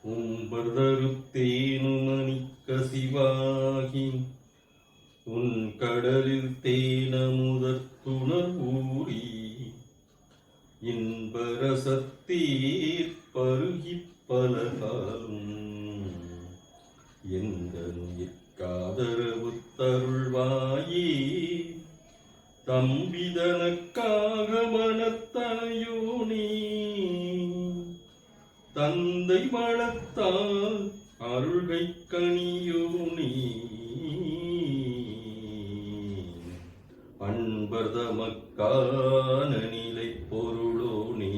உம்பர்தருத்தேனுமணிக்க சிவாகி உன் கடலில் தேனமுதற்குணர் ஊறி இன்பரசத்தீர் பருகிப் பலகாலும் எந்தனுயிர்காதரவு தருள்வாயே தம்பிதனக்காக மனத்தனையோனே தந்தை வளத்தால் அருள்கை கனியோனே அன்பர்தமக்கான நிலை பொருளோனே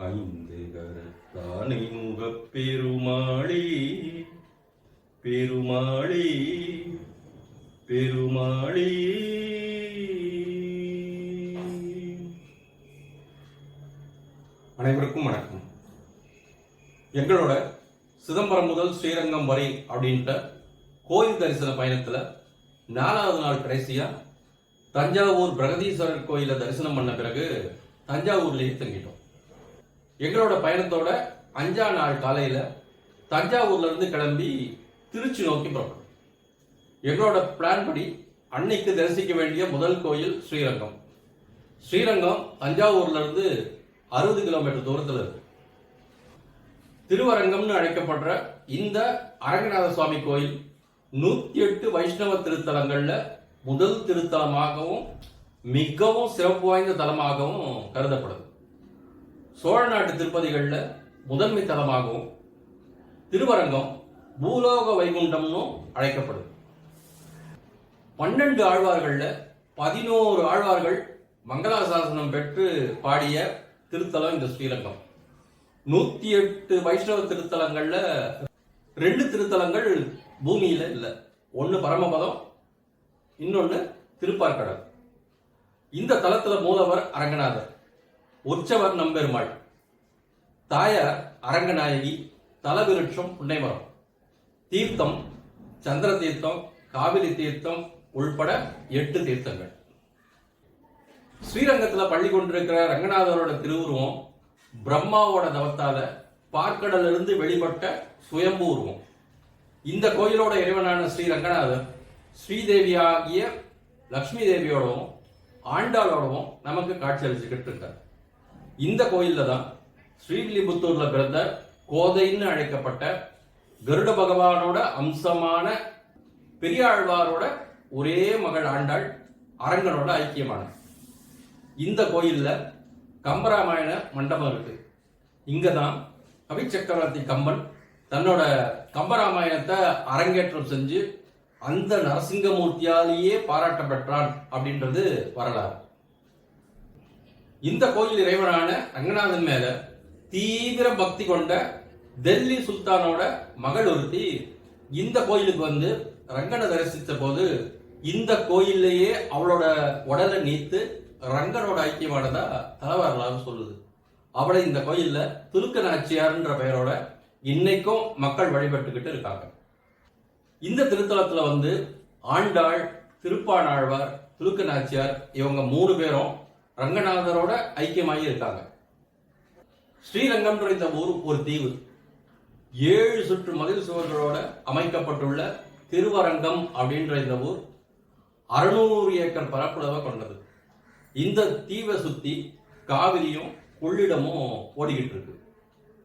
ஐந்து கரத்தானை முகப் பெருமாளே பெருமாளே பெருமாளே. அனைவருக்கும் வணக்கம். எங்களோட சிதம்பரம் முதல் ஸ்ரீரங்கம் வரை அப்படின்ற கோயில் தரிசன பயணத்துல 4வது நாள் கடைசியா தஞ்சாவூர் பிரகதீஸ்வரர் கோயில தரிசனம் பண்ண பிறகு தஞ்சாவூர்லயே தங்கிட்டோம். எங்களோட பயணத்தோட 5ஆம் நாள் காலையில தஞ்சாவூர்ல இருந்து கிளம்பி திருச்சி நோக்கி புறப்பட்டோம். எங்களோட பிளான் படி அன்னைக்கு தரிசிக்க வேண்டிய முதல் கோயில் ஸ்ரீரங்கம். ஸ்ரீரங்கம் தஞ்சாவூர்ல இருந்து 60 கிலோமீட்டர் தூரத்தில் இருக்கு. திருவரங்கம்னு அழைக்கப்படுற இந்த அரங்கநாத சுவாமி கோயில் 108 வைஷ்ணவ திருத்தலங்கள்ல முதல் திருத்தலமாகவும் மிகவும் சிறப்பு வாய்ந்த தலமாகவும் கருதப்படுது. சோழ நாட்டு திருப்பதிகள்ல முதன்மை தலமாகவும் திருவரங்கம் பூலோக வைகுண்டம்னு அழைக்கப்படுது. 12 ஆழ்வார்கள்ல 11 ஆழ்வார்கள் மங்களாசாசனம் பெற்று பாடிய திருத்தலம் இந்த ஸ்ரீரங்கம். 108 வைஷ்ணவ திருத்தலங்கள்ல 2 திருத்தலங்கள் பூமியில இல்ல. ஒன்னு பரமபதம், இன்னொன்னு திருப்பார்கடல். இந்த தலத்துல மூலவர் அரங்கநாதர், உற்சவர் நம்பெருமாள், தாயார் அரங்கநாயகி, தலவிருட்சம் புன்னைமரம், தீர்த்தம் சந்திர தீர்த்தம், காவிரி தீர்த்தம் உள்பட 8 தீர்த்தங்கள். ஸ்ரீரங்கத்துல பள்ளி கொண்டிருக்கிற ரங்கநாதரோட திருவுருவம் பிரம்மாவோட தவத்தால பார்க்கடல இருந்து வெளிப்பட்ட சுயம்பு உருவம். இந்த கோயிலோட இறைவனான ஸ்ரீ ரங்கநாதர் ஸ்ரீதேவியாகிய லக்ஷ்மி தேவியோடவும் ஆண்டாளோடவும் நமக்கு காட்சி அளிச்சுக்கிட்டு இருக்கார். இந்த கோயில்ல தான் ஸ்ரீவில்லிபுத்தூர்ல பிறந்த கோதைன்னு அழைக்கப்பட்ட கருட பகவானோட அம்சமான பெரியாழ்வாரோட ஒரே மகள் ஆண்டாள் அரங்கனோட ஐக்கியமான இந்த கோயில்ல கம்பராமாயண மண்டபம் இருக்கு. இங்கதான் கவி சக்கரவர்த்தி கம்பன் தன்னோட கம்பராமாயணத்தை அரங்கேற்றம் செஞ்சு அந்த நரசிங்கமூர்த்தியாலேயே பாராட்ட பெற்றான் அப்படின்றது வரலாறு. இந்த கோயில் இறைவனான ரங்கநாதன் மேல தீவிர பக்தி கொண்ட டெல்லி சுல்தானோட மகள் ஒருத்தி இந்த கோயிலுக்கு வந்து ரங்கனை தரிசித்த போது இந்த கோயிலேயே அவளோட உடலை நீத்து ரங்கனோட ஐக்கியமானதா தலவரலாறு சொல்லுது. அவளை இந்த கோயில்ல துலுக்க நாச்சியார்ன்ற பெயரோட இன்னைக்கும் மக்கள் வழிபட்டுக்கிட்டு இருக்காங்க. இந்த திருத்தலத்துல வந்து ஆண்டாள், திருப்பாணாழ்வார், துலுக்க நாச்சியார் இவங்க 3 பேரும் ரங்கநாதரோட ஐக்கியமாகி இருக்காங்க. ஸ்ரீரங்கம்ன்ற இந்த ஊர் ஒரு தீவு. 7 சுற்று மதில் சுவர்களோட அமைக்கப்பட்டுள்ள திருவரங்கம் அப்படின்ற இந்த ஊர் 600 ஏக்கர் பரப்பளவை கொண்டது. இந்த தீவை சுத்தி காவிரியும் கொள்ளிடமும் ஓடிக்கிட்டு இருக்கு.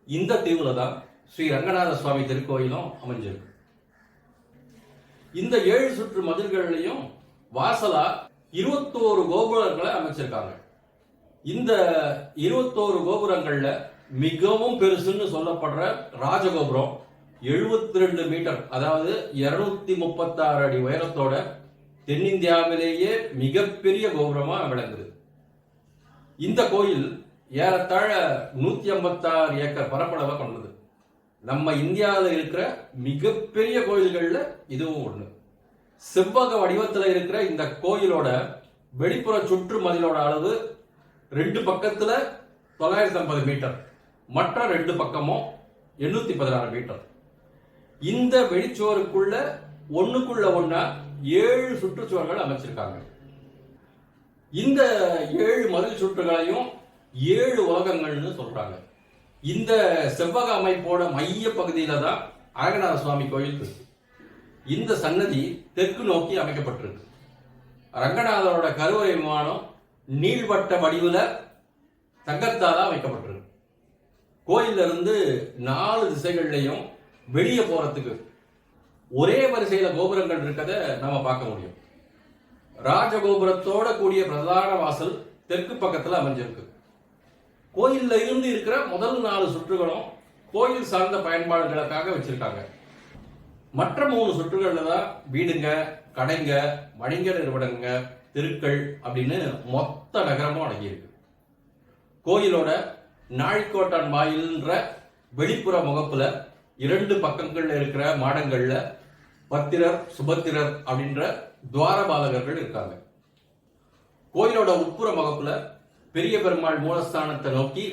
இந்த தீவுல தான் ஸ்ரீ ரங்கநாத சுவாமி திருக்கோயிலும் அமைஞ்சிருக்கு. இந்த 7 சுற்று மதில்கள்லையும் வாசலா 21 கோபுரங்களை அமைச்சிருக்காங்க. இந்த 21 கோபுரங்கள்ல மிகவும் பெருசுன்னு சொல்லப்படுற ராஜகோபுரம் 72 மீட்டர், அதாவது 236 அடி உயரத்தோட தென்னிந்தியாவிலேயே மிகப்பெரிய கோபுரமா விளங்குது. இந்த கோயில் ஏறத்தாழ 156 ஏக்கர் பரப்பளவை கொண்டது. நம்ம இந்தியாவில் இருக்கிற மிகப்பெரிய கோயில்கள்ல இதுவும் ஒண்ணு. செவ்வக வடிவத்தில் இருக்கிற இந்த கோயிலோட வெளிப்புற சுற்று மதிலோட அளவு 2 பக்கத்துல 950 மீட்டர், மற்ற 2 பக்கமும் 816 மீட்டர். இந்த வெளிச்சுவருக்குள்ள ஒண்ணுக்குள்ள ஒண்ணா 7 சுற்றுச்சுவர்கள் அமைச்சிருக்காங்க. இந்த 7 மதில் சுற்றுகளையும் 7 உலகங்கள்னு சொல்றாங்க. இந்த செவ்வக அமைப்போட மைய பகுதியில தான் அரங்கநாத சுவாமி கோயில் இருக்கு. இந்த சன்னதி தெற்கு நோக்கி அமைக்கப்பட்டிருக்கு. ரங்கநாதரோட கருவறை விமானம் நீள்வட்ட வடிவுல தங்கத்தால அமைக்கப்பட்டிருக்கு. கோயில்ல இருந்து 4 திசைகள்லையும் வெளியே போறதுக்கு ஒரே வரிசையில கோபுரங்கள் இருக்கதை நம்ம பார்க்க முடியும். ராஜகோபுரத்தோட கூடிய பிரதான வாசல் தெற்கு பக்கத்துல அமைஞ்சிருக்கு. கோயில்ல இருந்து இருக்கிற முதல் 4 சுற்றுகளும் கோயில் சார்ந்த பயன்பாடுகளுக்காக வச்சிருக்காங்க. மற்ற 3 சுற்றுகள்ல தான் வீடுங்க, கடைங்க, வணிக நிறுவனங்க, தெருக்கள் அப்படின்னு மொத்த நகரமும் அடங்கியிருக்கு. கோயிலோட நாழிக்கோட்டான் வாயில்ன்ற வெளிப்புற முகப்புல 2 பக்கங்கள்ல இருக்கிற மாடங்கள்ல பத்திரர், சுபத்திரர் அப்படின்ற துவாரபாலகர்கள் இருக்காங்க. கோயிலோட உட்புற முகப்புல பெரிய பெருமாள் மூலஸ்தானத்தை நோக்கி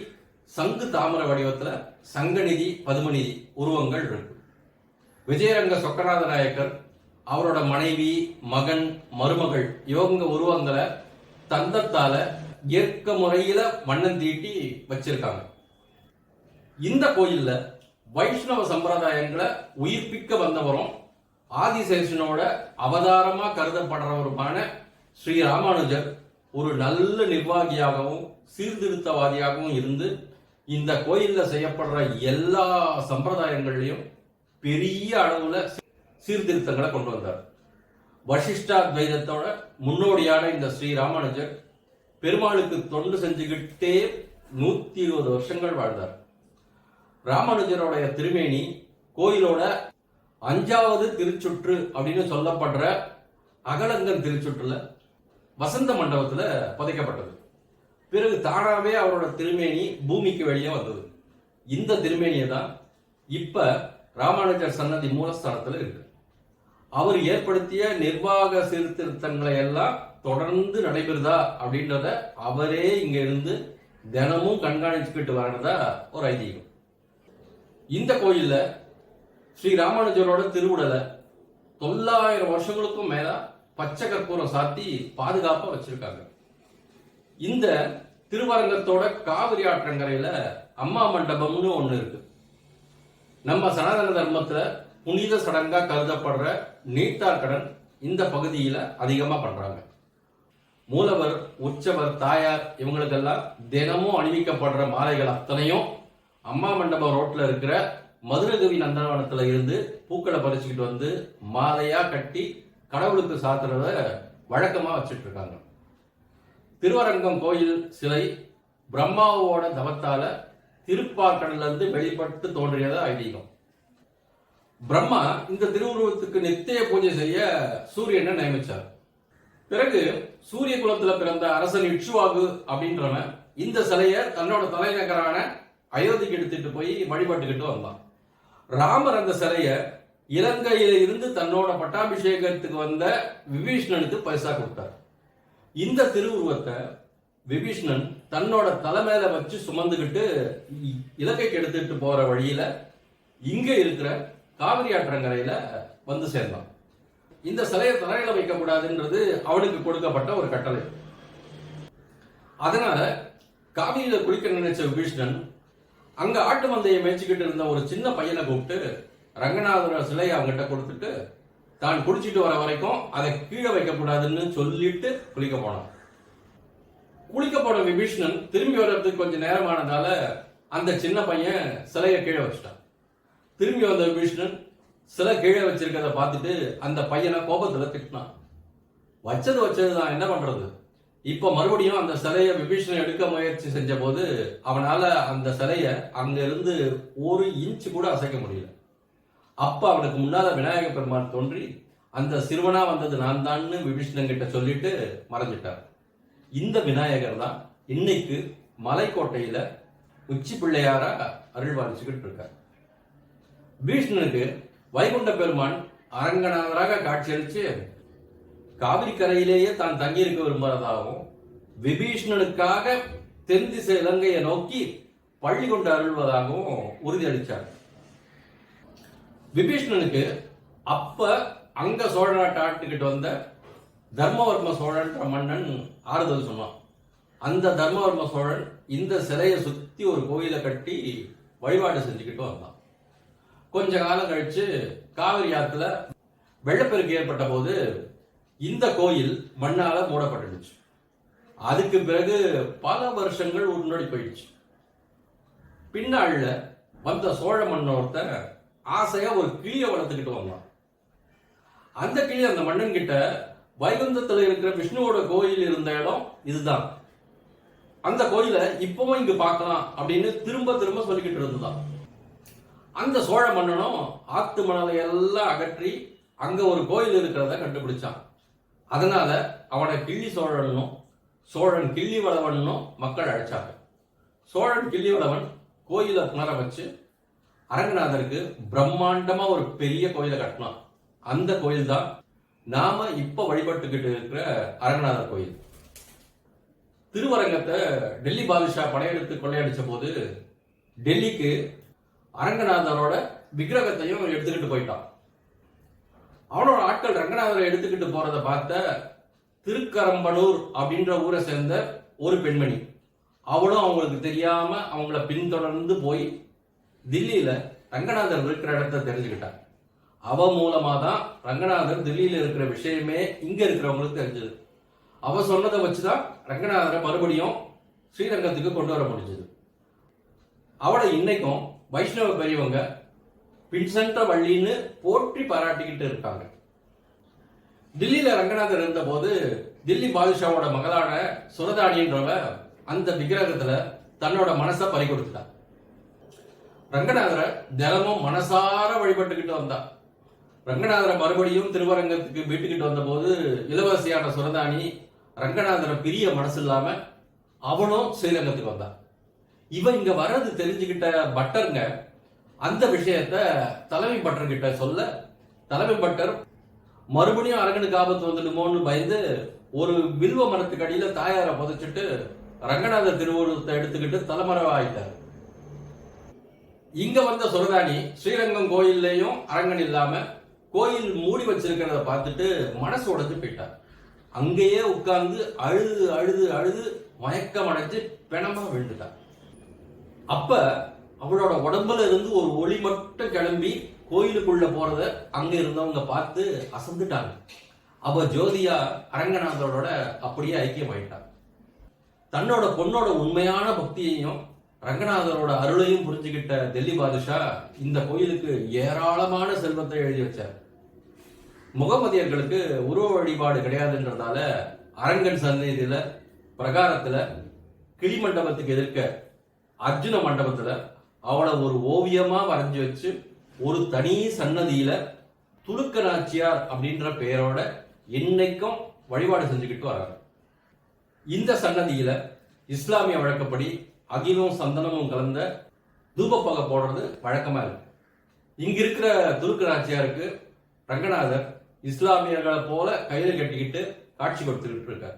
சங்கு தாமர வடிவத்துல சங்கநிதி, பதுமநிதி உருவங்கள் இருக்கு. விஜயரங்க சொக்கநாத நாயக்கர், அவரோட மனைவி, மகன், மருமகள் இவங்க உருவங்களை தந்தத்தால இயற்க முறையில மண்ணன் தீட்டி வச்சிருக்காங்க. இந்த கோயில்ல வைஷ்ணவ சம்பிரதாயங்களை உயிர்ப்பிக்க வந்தவரும் ஆதிசேஷனோட அவதாரமா கருதப்படுறவருமான ஸ்ரீ ராமானுஜர் ஒரு நல்ல நிர்வாகியாகவும் சீர்திருத்தவாதியாகவும் இருந்து இந்த கோயில்ல செய்யப்படுற எல்லா சம்பிரதாயங்கள்லையும் பெரிய அளவுல சீர்திருத்தங்களை கொண்டு வந்தார். வசிஷ்டாத்வைதத்தோட முன்னோடியான இந்த ஸ்ரீ ராமானுஜர் பெருமாளுக்கு தொண்டு செஞ்சுக்கிட்டே 120 வருஷங்கள் வாழ்ந்தார். ராமானுஜரோடைய திருமேனி கோயிலோட 5வது திருச்சுற்று அப்படின்னு சொல்லப்படுற அகலங்கன் திருச்சுற்றுல வசந்த மண்டபத்துல புதைக்கப்பட்டது. பிறகு தானாவே அவரோட திருமேனி பூமிக்கு வெளியே வந்தது. இந்த திருமேனியை தான் இப்ப ராமானுஜர் சன்னதி மூலஸ்தானத்துல இருக்கு. அவர் ஏற்படுத்திய நிர்வாக சீர்திருத்தங்களை எல்லாம் தொடர்ந்து நடைபெறுதா அப்படின்றத அவரே இங்க இருந்து தினமும் கண்காணிச்சுக்கிட்டு வர்றதா ஒரு ஐதீகம். இந்த கோயில்ல ஸ்ரீ ராமானுஜரோட திருவுடலை 900 வருஷங்களுக்கும் மேல பச்சை கற்பூரம் சாத்தி பாதுகாப்பா வச்சிருக்காங்க. இந்த திருவரங்கத்தோட காவிரி ஆற்றங்கரையில அம்மா மண்டபம்னு ஒண்ணு இருக்கு. நம்ம சனாதன தர்மத்துல புனித சடங்கா கருதப்படுற நீட்டார்கடன் இந்த பகுதியில அதிகமா பண்றாங்க. மூலவர், உற்சவர், தாயார் இவங்களுக்கெல்லாம் தினமும் அணிவிக்கப்படுற மாலைகள் அத்தனையும் அம்மா மண்டபம் ரோட்ல இருக்கிற மதுரகவி நந்தனவனத்துல இருந்து பூக்களை பறிச்சுக்கிட்டு வந்து மாலையா கட்டி கடவுளுக்கு சாத்துறத வழக்கமா வச்சுட்டு இருக்காங்க. திருவரங்கம் கோயில் சிலை பிரம்மாவோட தவத்தால திருப்பார்கடல்ல இருந்து வெளிப்பட்டு தோன்றியது ஐதீகம். பிரம்மா இந்த திருவுருவத்துக்கு நித்திய பூஜை செய்ய சூரியனை நியமிச்சார். பிறகு சூரிய குலத்துல பிறந்த அரசன் இக்ஷுவாகு அப்படின்றவன் இந்த சிலையை தன்னோட தலைநகரான அயோத்திக்கு எடுத்துட்டு போய் வழிபட்டுக்கிட்டு வந்தான். ராமர் அந்த சிலையை இலங்கையில இருந்து தன்னோட பட்டாபிஷேகத்துக்கு வந்த விபீஷ்ணனுக்கு பரிசா கொடுத்தார். இந்த திருவுருவத்தை விபீஷ்ணன் தன்னோட தலைமையில வச்சு சுமந்துக்கிட்டு இலங்கைக்கு எடுத்துட்டு போற வழியில இங்க இருக்கிற காவிரி ஆற்றங்கரையில வந்து சேர்ந்தான். இந்த சிலையை தலையில வைக்க கூடாதுன்றது அவனுக்கு கொடுக்கப்பட்ட ஒரு கட்டளை. அதனால காவிரியில குளிக்க நினைச்ச விபீஷ்ணன் அங்க ஆட்டு மந்தையை மேய்ச்சிக்கிட்டு இருந்த ஒரு சின்ன பையனை கூப்பிட்டு ரங்கநாதர் சிலையை அவங்ககிட்ட கொடுத்துட்டு தான் குடிச்சிட்டு வர வரைக்கும் அதை கீழே வைக்க கூடாதுன்னு சொல்லிட்டு குளிக்க போனான். குளிக்க போன விபீஷ்ணன் திரும்பி வர்றதுக்கு கொஞ்சம் நேரமானதால அந்த சின்ன பையன் சிலையை கீழே வச்சுட்டான். திரும்பி வந்த விபீஷ்ணன் சிலை கீழே வச்சிருக்கத பார்த்துட்டு அந்த பையனை கோபத்துல திட்டினான். வச்சதுதான், என்ன பண்றது? இப்ப மறுபடியும் அந்த சிலையை விபீஷணன் எடுக்க முயற்சி செஞ்ச போது அவனால அந்த சிலைய அங்க இருந்து 1 இன்ச் கூட அசைக்க முடியல. அப்ப அவனுக்கு முன்னால விநாயக பெருமான் தோன்றி அந்த சிறுவனா வந்தது நான் தான் விபீஷணன் கிட்ட சொல்லிட்டு மறைஞ்சிட்டார். இந்த விநாயகர் தான் இன்னைக்கு மலைக்கோட்டையில உச்சி பிள்ளையாரா அருள்வாளிச்சுக்கிட்டு இருக்கார். விபீஷணனுக்கு வைகுண்ட பெருமான் அரங்கநாதராக காட்சியளிச்சு காவிரி கரையிலேயே தான் தங்கியிருக்க விரும்புவதாகவும் விபீஷணனுக்காக தென் திசை இலங்கையை நோக்கி பள்ளி கொண்டு அருள்வதாகவும் உறுதியளித்தார். விபீஷணனுக்கு அப்ப அங்க சோழ நாட்டை ஆட்டுக்கிட்டு வந்த தர்மவர்ம சோழன்ற மன்னன் ஆறுதல் சொன்னான். அந்த தர்மவர்ம சோழன் இந்த சிலையை சுத்தி ஒரு கோயிலை கட்டி வழிபாடு செஞ்சுக்கிட்டு வந்தான். கொஞ்ச காலம் கழிச்சு காவிரி ஆத்துல வெள்ளப்பெருக்கு ஏற்பட்ட போது இந்த கோயில் மண்ணால மூடப்பட்டுடுச்சு. அதுக்கு பிறகு பல வருஷங்கள் முன்னாடி போயிடுச்சு. பின்னாள்ல வந்த சோழ மன்னொருத்தன் ஆசையா ஒரு கிளியை வளர்த்துக்கிட்டு வந்தான். அந்த கிளி அந்த மன்னன் கிட்ட வைகுந்தத்துல இருக்கிற விஷ்ணுவோட கோயில் இருந்த இடம் இதுதான், அந்த கோயிலை இப்பவும் இங்கு பார்க்கலாம் அப்படின்னு திரும்ப திரும்ப சொல்லிக்கிட்டு இருந்தான். அந்த சோழ மன்னனும் ஆத்து மணலை எல்லாம் அகற்றி அங்க ஒரு கோயில் இருக்கிறத கண்டுபிடிச்சான். அதனால அவனை கிள்ளி சோழனும் சோழன் கிள்ளி வளவனும் மக்கள் அழைச்சாங்க. சோழன் கிள்ளி வளவன் கோயிலை புனர வச்சு அரங்கநாதருக்கு பிரம்மாண்டமா ஒரு பெரிய கோயிலை கட்டினான். அந்த கோயில் தான் நாம இப்ப வழிபட்டுக்கிட்டு இருக்கிற அரங்கநாதர் கோயில். திருவரங்கத்தை டெல்லி பாதுஷா படையெடுத்து கொள்ளையடிச்ச போது டெல்லிக்கு அரங்கநாதரோட விக்கிரகத்தையும் எடுத்துக்கிட்டு போயிட்டான். அவனோட ஆட்கள் ரங்கநாதரை எடுத்துக்கிட்டு போறத பார்த்த திருக்கரம்பனூர் அப்படின்ற ஊரை சேர்ந்த ஒரு பெண்மணி, அவளும் அவங்களுக்கு தெரியாம அவங்கள பின்தொடர்ந்து போய் தில்லியில ரங்கநாதர் இருக்கிற இடத்த தெரிஞ்சுக்கிட்டான். அவ மூலமா தான் ரங்கநாதர் தில்லியில இருக்கிற விஷயமே இங்க இருக்கிறவங்களுக்கு தெரிஞ்சது. அவ சொன்னதை வச்சுதான் ரங்கநாதரை மறுபடியும் ஸ்ரீரங்கத்துக்கு கொண்டு வர முடிஞ்சது. அவளை இன்னைக்கும் வைஷ்ணவ பெரியவங்க பின்சென்ற வள்ளின்னு போற்றி பாராட்டிக்கிட்டு இருக்காங்க. தில்லியில ரங்கநாதர் இருந்த போது தில்லி பாதுஷாவோட மகளான சுரதானின்றவ அந்த விக்கிரகத்துல தன்னோட மனசை பறி கொடுத்துட்டா. ரங்கநாதரை தினமும் மனசார வழிபட்டுக்கிட்டு வந்தா. ரங்கநாதரை மறுபடியும் திருவரங்கத்துக்கு வீட்டுக்கிட்டு வந்த போது இளவரசியான சுரதானி ரங்கநாதரை பிரிய மனசு இல்லாம அவனும் ஸ்ரீரங்கத்துக்கு வந்தான். இவன் இங்க வர்றது தெரிஞ்சுக்கிட்ட பட்டருங்க அந்த விஷயத்த தலைமை பட்டர்கிட்ட சொல்ல, தலைமை பட்டர் மறுபடியும் அரங்கனுக்கு ஆபத்து வந்துடுமோன்னு பயந்து ஒரு வில்வ மரத்துக்கு அடியில தாயாரை புதைச்சிட்டு ரங்கநாதர் திருவுருவத்தை எடுத்துக்கிட்டு தலைமறைவா ஆயிட்டார். இங்க வந்த சுரதானி ஸ்ரீரங்கம் கோயில்லையும் அரங்கன் இல்லாம கோயில் மூடி வச்சிருக்கிறத பார்த்துட்டு மனசு உடைஞ்சு போயிட்டார். அங்கேயே உட்கார்ந்து அழுது அழுது அழுது மயக்கம் அடைஞ்சு பிணமா விழுந்துட்டார். அப்ப அவளோட உடம்புல இருந்து ஒரு ஒளி மட்டும் கிளம்பி கோயிலுக்குள்ள போறத அங்க இருந்தவங்க பார்த்து அசந்துட்டாங்க. அவ ஜோதியா அரங்கநாதரோட அப்படியே ஐக்கியமாயிட்டார். தன்னோட பொண்ணோட உண்மையான பக்தியையும் ரங்கநாதரோட அருளையும் புரிஞ்சுக்கிட்ட டெல்லி பாதுஷா இந்த கோயிலுக்கு ஏராளமான செல்வத்தை எழுதி வச்சார். முகமதியர்களுக்கு உருவ வழிபாடு கிடையாதுன்றதால அரங்கன் சந்நிதியில பிரகாரத்துல கிளி மண்டபத்துக்கு எதிர்க்க அர்ஜுன மண்டபத்துல அவளை ஒரு ஓவியமா வரைஞ்சி வச்சு ஒரு தனி சன்னதியில துலுக்க நாச்சியார் அப்படின்ற பெயரோட இன்னைக்கும் வழிபாடு செஞ்சுக்கிட்டு வராங்க. இந்த சன்னதியில இஸ்லாமிய வழக்கப்படி அகிலும் சந்தனமும் கலந்த தூபப்பகை போடுறது வழக்கமா இருக்கு. இங்க இருக்கிற துலுக்க நாச்சியாருக்கு ரங்கநாதர் இஸ்லாமியர்களை போல கையில கட்டிக்கிட்டு காட்சி கொடுத்துக்கிட்டு இருக்கார்.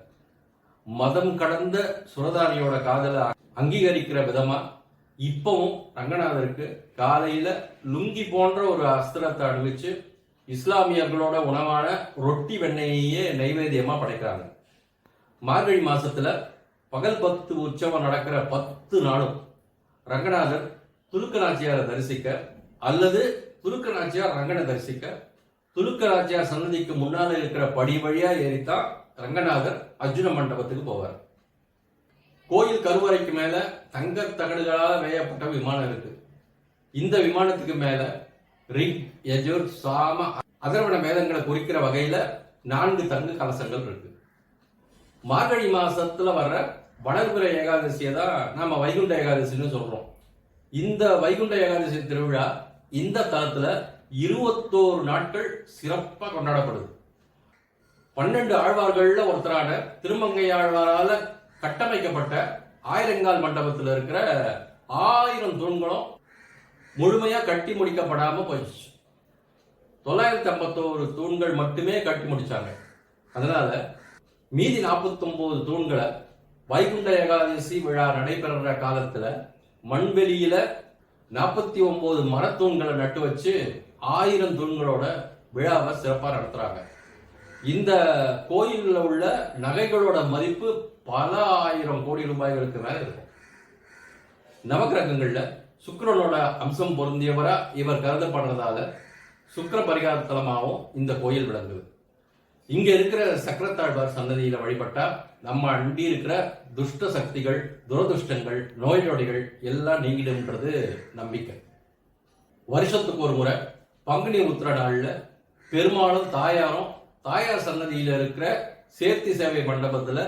மதம் கடந்த சுரதானியோட காதலை அங்கீகரிக்கிற விதமா இப்பவும் ரங்கநாதருக்கு காலையில லுங்கி போன்ற ஒரு அஸ்திரத்தை அணிவிச்சு இஸ்லாமியர்களோட உணவான ரொட்டி வெண்ணெயையே நைவேத்தியமா படைக்கிறாங்க. மார்கழி மாசத்துல பகல் 10 உற்சவம் நடக்கிற 10 நாளும் ரங்கநாதர் துலுக்க நாச்சியாரை தரிசிக்க அல்லது துலுக்க நாச்சியார் ரங்கனை தரிசிக்க துலுக்க நாச்சியார் சன்னதிக்கு முன்னால இருக்கிற படி வழியா ஏறித்தான் ரங்கநாதர் அர்ஜுன மண்டபத்துக்கு போவார். கோயில் கருவறைக்கு மேல தங்க தகடுகளால் வேயப்பட்ட விமானம் இருக்கு. இந்த விமானத்துக்கு மேல ரிக், யஜுர், சாம, அதர்வண வேதங்களை குறிக்கிற வகையில 4 தங்க கலசங்கள் இருக்கு. மார்கழி மாசத்துல வர்ற வளர்பிற ஏகாதசியை தான் நாம வைகுண்ட ஏகாதசின்னு சொல்றோம். இந்த வைகுண்ட ஏகாதசி திருவிழா இந்த தலத்துல 21 நாட்கள் சிறப்பா கொண்டாடப்படுது. 12 ஆழ்வார்கள்ல ஒருத்தரான திருமங்கை ஆழ்வாரால கட்டமைக்கப்பட்ட ஆயிரங்கால் மண்டபத்தில் இருக்கிற 1000 தூண்களும் முழுமையா கட்டி முடிக்கப்படாம போயிடுச்சு. 951 தூண்கள் மட்டுமே கட்டி முடிச்சாங்க. அதனால மீதி 49 தூண்களை வைகுண்ட ஏகாதசி விழா நடைபெற காலத்துல மண்வெளியில 49 மரத்தூண்களை நட்டு வச்சு 1000 தூண்களோட விழாவை சிறப்பா நடத்துறாங்க. இந்த கோயில்ல உள்ள நகைகளோட மதிப்பு பல 1000 கோடி ரூபாய்களுக்கு மேல இருக்கும். நவகிரகங்கள்ல சுக்கிரனோட அம்சம் பொருந்தியவரா இவர் கருதப்படுறதால சுக்கிர பரிகார தலமாகவும் இந்த கோயில் விளங்குது. இங்க இருக்கிற சக்கரத்தாழ்வார் சன்னதியில வழிபட்டா நம்ம அண்டி இருக்கிற துஷ்ட சக்திகள், துரதுஷ்டங்கள், நோய் நொடிகள் எல்லாம் நீங்கிடும்ன்றது நம்பிக்கை. வருஷத்துக்கு ஒரு முறை பங்குனி உத்திர நாள்ல பெருமாளும் தாயாரும் தாயார் சன்னதியில இருக்கிற சேர்த்தி சேவை மண்டபத்துல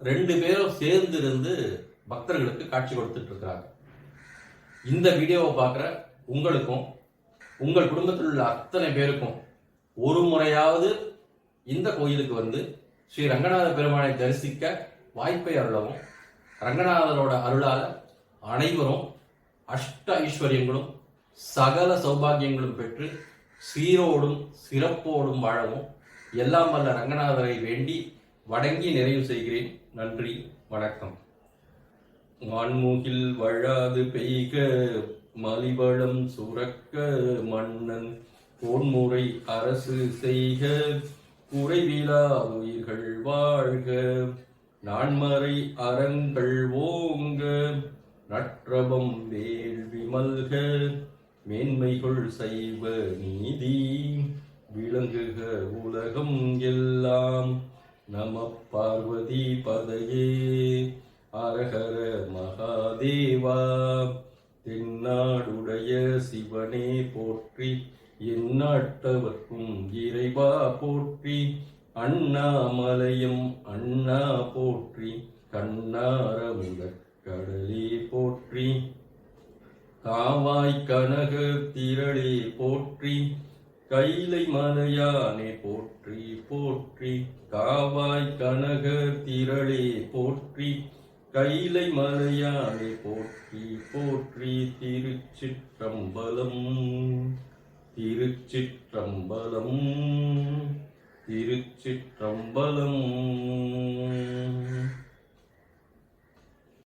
2 பேரும் சேர்ந்து இருந்து பக்தர்களுக்கு காட்சி கொடுத்துட்டு இருக்கிறாங்க. இந்த வீடியோவை பார்க்குற உங்களுக்கும் உங்கள் குடும்பத்தில் உள்ள அத்தனை பேருக்கும் ஒரு முறையாவது இந்த கோயிலுக்கு வந்து ஸ்ரீ ரங்கநாத பெருமானை தரிசிக்க வாய்ப்பை அருளவும், ரங்கநாதரோட அருளால அனைவரும் அஷ்ட ஐஸ்வர்யங்களும் சகல சௌபாகியங்களும் பெற்று சீரோடும் சிறப்போடும் வாழவும் எல்லாம் வல்ல ரங்கநாதரை வேண்டி வணங்கி நிறைவு செய்கிறேன். நன்றி, வணக்கம். வான்முகில் வழாது பெய்க மலிவளம் சுரக்க மன்னன் கோன்முறை அரசு செய்க குறைவிலா உயிர்கள் வாழ்க நான்மறை அறங்கள் ஓங்க நற்றபம் வேள்வி மல்க மேன்மைகள் சைவ நீதி விளங்குக உலகம் எல்லாம். நம பார்வதி பதையே அரஹர மகாதேவா. தென்னாடுடைய சிவனே போற்றி, எந்நாட்டவர்க்கும் இறைவா போற்றி. அண்ணாமலையும் அண்ணா போற்றி, கண்ணார முதற் கடலே போற்றி. காவாய் கனக திரளே போற்றி, கைலை மலையானே போற்றி போற்றி. காவாய் கனக திரளே போற்றி, கைலை மலையானே போற்றி போற்றி. திருச்சிற்றம்பலம் திருச்சிற்றம்பலம் திருச்சிற்றம்பலம்.